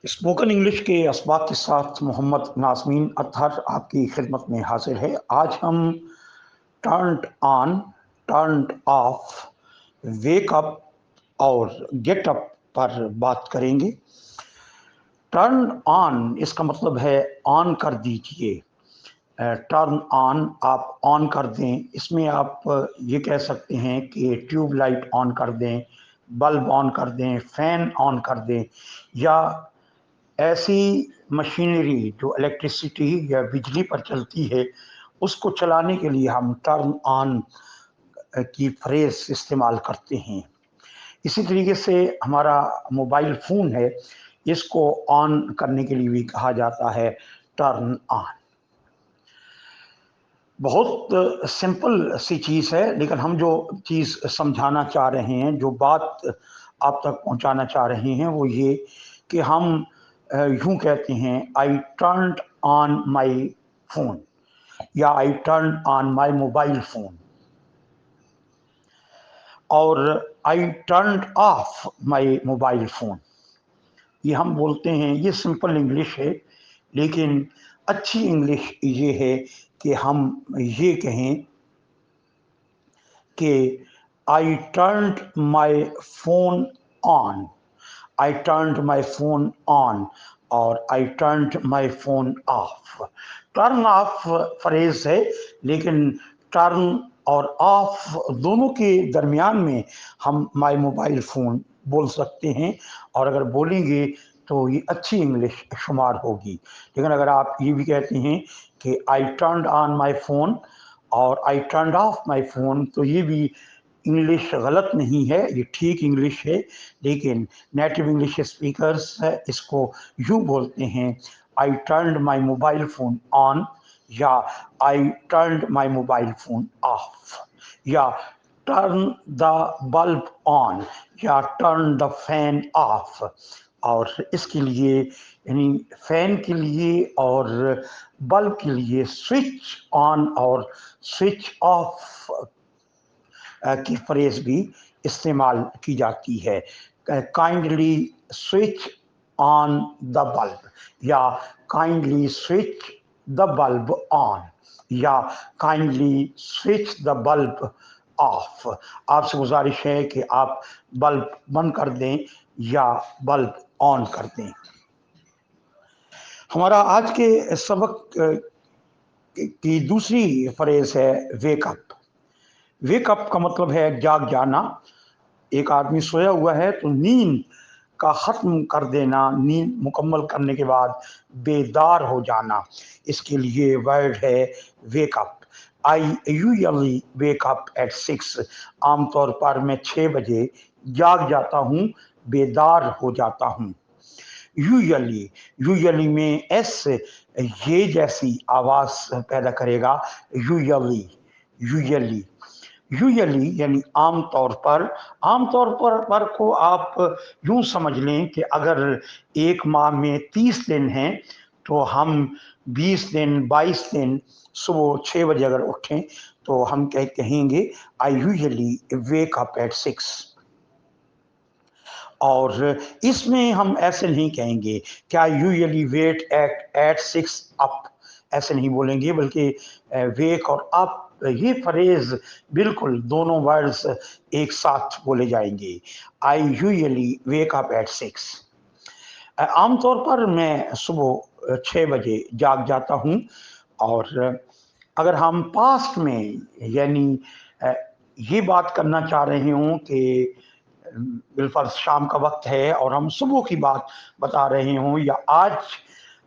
Spoken English के असबाब के साथ मोहम्मद नाज़मीन अतहर आपकी खिदमत में हाजिर है। आज हम turned on, turned of, wake up और गेट अप पर बात करेंगे। टर्न ऑन इसका मतलब है ऑन कर दीजिए। टर्न ऑन आप ऑन कर दें, इसमें आप ये कह सकते हैं कि ट्यूब लाइट ऑन कर दें, बल्ब ऑन कर दें, फ़ैन ऑन कर दें, या ऐसी मशीनरी जो इलेक्ट्रिसिटी या बिजली पर चलती है उसको चलाने के लिए हम टर्न ऑन की फ्रेज इस्तेमाल करते हैं। इसी तरीके से हमारा मोबाइल फ़ोन है, इसको ऑन करने के लिए भी कहा जाता है टर्न ऑन। बहुत सिंपल सी चीज़ है, लेकिन हम जो चीज़ समझाना चाह रहे हैं, जो बात आप तक पहुंचाना चाह रहे हैं, वो ये कि हम यूं कहते हैं I turned on my phone या I turned on my mobile phone, और I turned off my mobile phone. ये हम बोलते हैं, ये सिंपल इंग्लिश है, लेकिन अच्छी इंग्लिश ये है कि हम ये कहें कि I turned my phone on, I turned my phone on और I turned my phone off. Turn off phrase है, लेकिन टर्न और ऑफ दोनों के दरमियान में हम माई मोबाइल फ़ोन बोल सकते हैं, और अगर बोलेंगे तो ये अच्छी इंग्लिश शुमार होगी। लेकिन अगर आप ये भी कहते हैं कि I turned on my phone और I turned off my phone, तो ये भी इंग्लिश गलत नहीं है, ये ठीक इंग्लिश है। लेकिन नेटिव इंग्लिश स्पीकर्स इसको यूँ बोलते हैं I turned my mobile phone on, या I turned my mobile phone off, या टर्न द बल्ब ऑन, या टर्न द फैन ऑफ। और इसके लिए यानी फ़ैन के लिए और बल्ब के लिए स्विच ऑन और स्विच ऑफ की फ्रेज भी इस्तेमाल की जाती है। Kindly switch on the bulb, या kindly switch the bulb on, या kindly switch the bulb off. आपसे गुजारिश है कि आप बल्ब बंद कर दें या बल्ब ऑन कर दें। हमारा आज के सबक की दूसरी फ्रेज है वेकअप। वेकअप का मतलब है जाग जाना। एक आदमी सोया हुआ है तो नींद का ख़त्म कर देना, नींद मुकम्मल करने के बाद बेदार हो जाना, इसके लिए वर्ड है wake up. I usually wake up at 6। आमतौर पर मैं 6 बजे जाग जाता हूँ, बेदार हो जाता हूँ। यूजुअली, यूजुअली में एस ये जैसी आवाज़ पैदा करेगा। यूजुअली, यूजुअली, यूजुअली यानी आमतौर पर। आमतौर पर को आप यूं समझ लें कि अगर एक माह में 30 दिन हैं तो हम 20 दिन 22 दिन सुबह 6 बजे अगर उठें तो हम कहेंगे I usually wake up at 6। और इसमें हम ऐसे नहीं कहेंगे क्या यूजुअली वेट एट 6 अप, ऐसे नहीं बोलेंगे, बल्कि वेक और अप ये फ्रेज बिल्कुल दोनों वर्ड्स एक साथ बोले जाएंगे। I usually wake up at 6। आमतौर पर मैं सुबह 6 बजे जाग जाता हूँ। और अगर हम पास्ट में यानी ये बात करना चाह रहे हूँ कि बिलफर्ज शाम का वक्त है और हम सुबह की बात बता रहे हों, या आज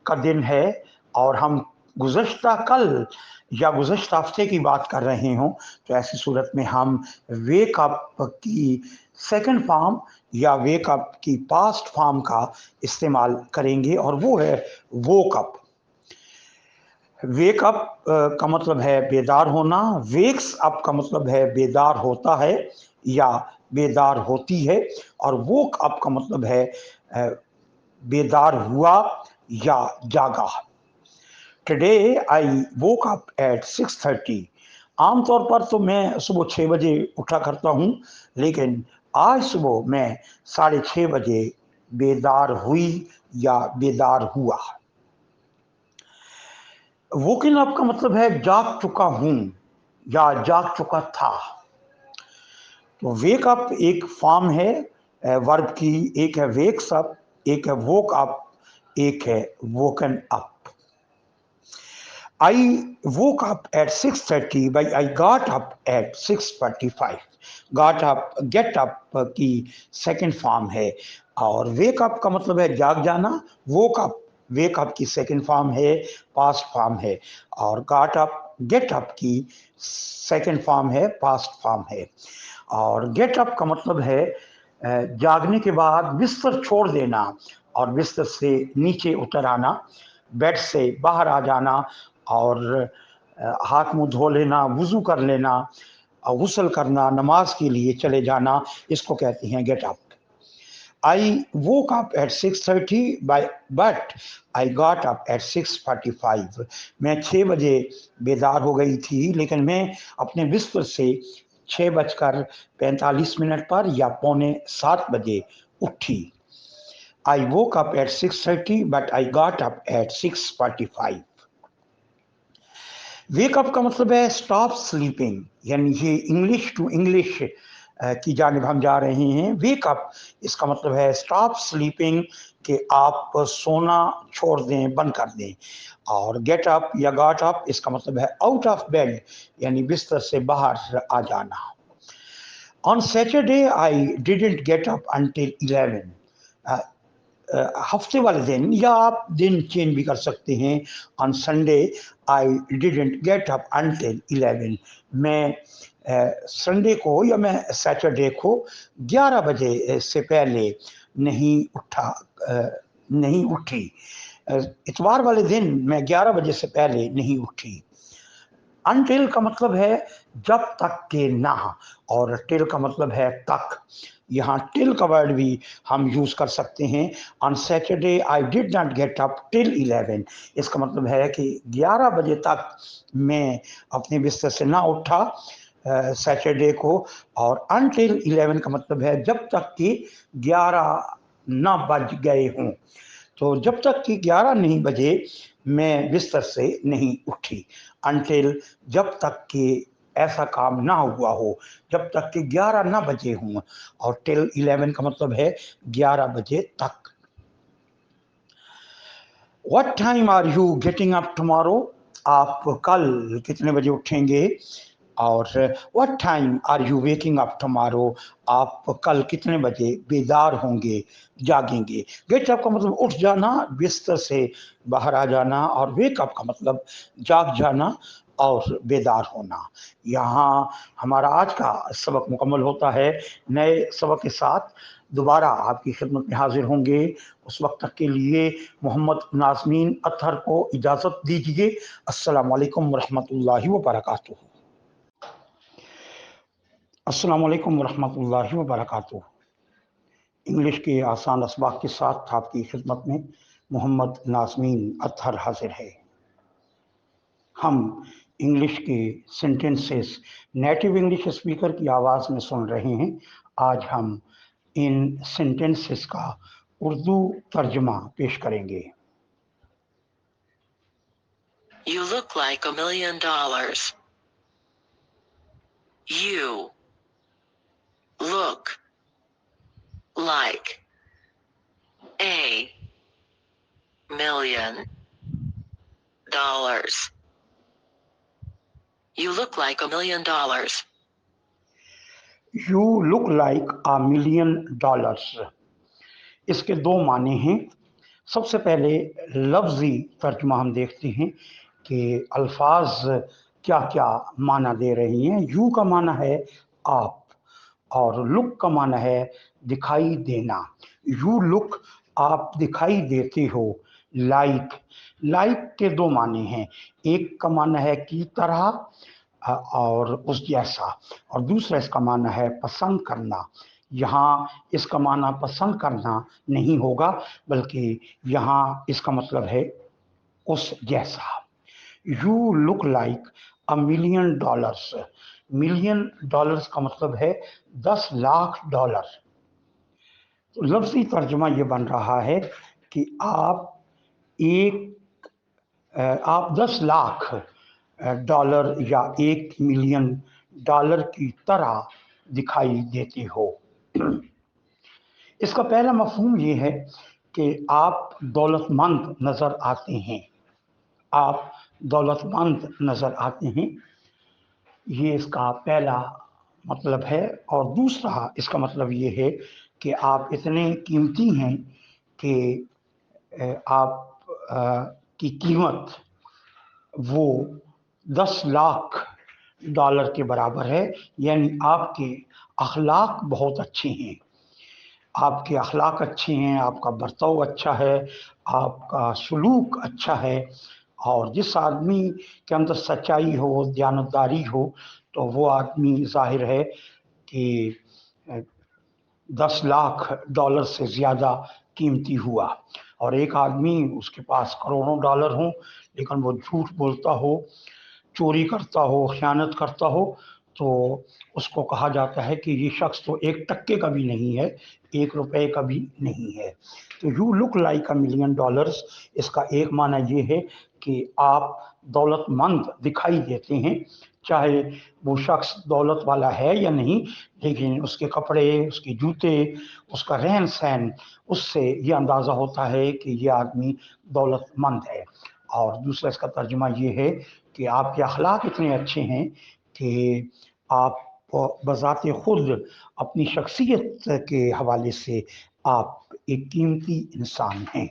का दिन है और हम गुज़श्ता कल या गुज़श्ता हफ्ते की बात कर रहे हों, तो ऐसी सूरत में हम वेक अप की सेकंड फॉर्म या वेक अप की पास्ट फॉर्म का इस्तेमाल करेंगे, और वो है वोक अप। वेक अप का मतलब है बेदार होना। वेक्स अप का मतलब है बेदार होता है या बेदार होती है। और वोक अप का मतलब है बेदार हुआ या जागा। Today I woke up at 6:30। आमतौर पर तो मैं सुबह 6 बजे उठा करता हूँ, लेकिन आज सुबह मैं 6:30 बजे बेदार हुई या बेदार हुआ। वोकन अप का मतलब है जाग चुका हूं या जाग चुका था। तो वेक अप एक फॉर्म है वर्ब की, एक है वेक्स अप, एक है वोक अप, एक है woken up. I woke up at 6:30 but I got up at 6:45। got up, get up की सेकंड फॉर्म है और वेक अप का मतलब है जाग जाना। वोक अप, वेक अप की सेकंड फॉर्म है, पास्ट फॉर्म है। और गॉट अप, गेट अप की सेकंड फॉर्म है, पास्ट फॉर्म है। और गेट अप का मतलब है जागने के बाद बिस्तर छोड़ देना और बिस्तर से नीचे उतर आना, बेड से बाहर आ जाना और हाथ मुंह धो लेना, वुजू कर लेना, गुस्ल करना, नमाज के लिए चले जाना, इसको कहते हैं get up. I woke up at 6:30 but I got up at 6:45। मैं 6 बजे बेदार हो गई थी लेकिन मैं अपने बिस्तर से 6:45 पर या पौने 7 बजे उठी। I woke up at 6:30 but I got up at 6:45। Wake up का मतलब है स्टॉप स्लीपिंग, यानी ये इंग्लिश टू इंग्लिश की जानिब हम जा रहे हैं। वेक अप इसका मतलब है स्टॉप स्लीपिंग, कि आप सोना छोड़ दें, बंद कर दें। और गेट अप या गॉट अप इसका मतलब है आउट ऑफ बेड, यानी बिस्तर से बाहर आ जाना। On Saturday I didn't get up until 11। हफ्ते वाले दिन, या आप दिन चेंज भी कर सकते हैं। On Sunday I didn't get up until 11। मैं संडे को या मैं सैटरडे को 11 बजे से पहले नहीं उठा, नहीं उठी। इतवार वाले दिन मैं 11 बजे से पहले नहीं उठी। अनटिल का मतलब है जब तक के ना, और टिल का मतलब है तक। यहाँ टिल का वर्ड भी हम यूज कर सकते हैं। On Saturday I did not get up till 11। इसका मतलब है कि 11 बजे तक मैं अपने बिस्तर से ना उठा सैटरडे को। और अनटिल 11 का मतलब है जब तक कि 11 ना बज गए हों। तो जब तक कि 11 नहीं बजे मैं बिस्तर से नहीं उठी। अनटिल जब तक कि ऐसा काम ना हुआ हो, जब तक कि 11 ना बजे हों। और टिल 11 का मतलब है 11 बजे तक। What time are you getting up tomorrow? आप कल कितने बजे उठेंगे? और what time are you waking up tomorrow? आप कल कितने बजे बेदार होंगे, जागेंगे? गेट अप का मतलब उठ जाना, बिस्तर से बाहर आ जाना। और वेक अप का मतलब जाग जाना और बेदार होना। यहाँ हमारा आज का सबक मुकम्मल होता है। नए सबक के साथ दोबारा आपकी खिदमत में हाजिर होंगे। उस वक्त तक के लिए मोहम्मद नाज़मीन अतहर को इजाज़त दीजिए। अस्सलामु अलैकुम वरहमतुल्लाहि वबरकातुहू। अस्सलाम वालेकुम वरहमतुल्लाहि वबरकातुहू। इंग्लिश के आसान असबाक के साथ आपकी खिदमत में मोहम्मद नाज़मीन अतहर हाजिर है। हम इंग्लिश के सेंटेंसेस नेटिव इंग्लिश स्पीकर की आवाज़ में सुन रहे हैं। आज हम इन सेंटेंसेस का उर्दू तर्जुमा पेश करेंगे। You look like $1 million. You look like $1 million. You look like $1 million. You look like $1 million। इसके दो माने हैं। सबसे पहले लफ्ज़ी तर्जुमा हम देखते हैं कि अल्फाज क्या क्या माना दे रही हैं। यू का माना है आप, और लुक का माना है दिखाई देना। यू लुक, आप दिखाई देते हो। लाइक, लाइक के दो माने हैं। एक का माना है की तरह और उस जैसा, और दूसरा इसका माना है पसंद करना। यहाँ इसका माना पसंद करना नहीं होगा, बल्कि यहाँ इसका मतलब है उस जैसा। You look like $1 million। $1 million का मतलब है $10 लाख। تو لفظی ترجمہ یہ بن رہا ہے کہ آپ 10 لاکھ ڈالر یا 1 ملین ڈالر کی طرح دکھائی دیتے ہو۔ اس کا پہلا مفہوم یہ ہے کہ آپ دولت مند نظر آتے ہیں، آپ دولت مند نظر آتے ہیں، یہ اس کا پہلا مطلب ہے۔ اور دوسرا اس کا مطلب یہ ہے کہ آپ اتنے قیمتی ہیں کہ آپ کی قیمت وہ 10 لاکھ ڈالر کے برابر ہے، یعنی آپ کے اخلاق بہت اچھے ہیں، آپ کے اخلاق اچھے ہیں، آپ کا برتاؤ اچھا ہے، آپ کا سلوک اچھا ہے، اور جس آدمی کے اندر سچائی ہو، دیانتداری ہو، تو وہ آدمی ظاہر ہے کہ 10 لاکھ ڈالر سے زیادہ قیمتی ہوا۔ اور ایک آدمی اس کے پاس کروڑوں ڈالر ہوں لیکن وہ جھوٹ بولتا ہو، چوری کرتا ہو، خیانت کرتا ہو، تو اس کو کہا جاتا ہے کہ یہ شخص تو 1 ٹکے کا بھی نہیں ہے، 1 روپے کا بھی نہیں ہے۔ تو you look like a million dollars, اس کا ایک معنی یہ ہے کہ آپ دولت مند دکھائی دیتے ہیں، چاہے وہ شخص دولت والا ہے یا نہیں، لیکن اس کے کپڑے، اس کے جوتے، اس کا رہن سہن، اس سے یہ اندازہ ہوتا ہے کہ یہ آدمی دولت مند ہے۔ اور دوسرا اس کا ترجمہ یہ ہے کہ آپ کے اخلاق اتنے اچھے ہیں کہ آپ بذات خود اپنی شخصیت کے حوالے سے آپ ایک قیمتی انسان ہیں۔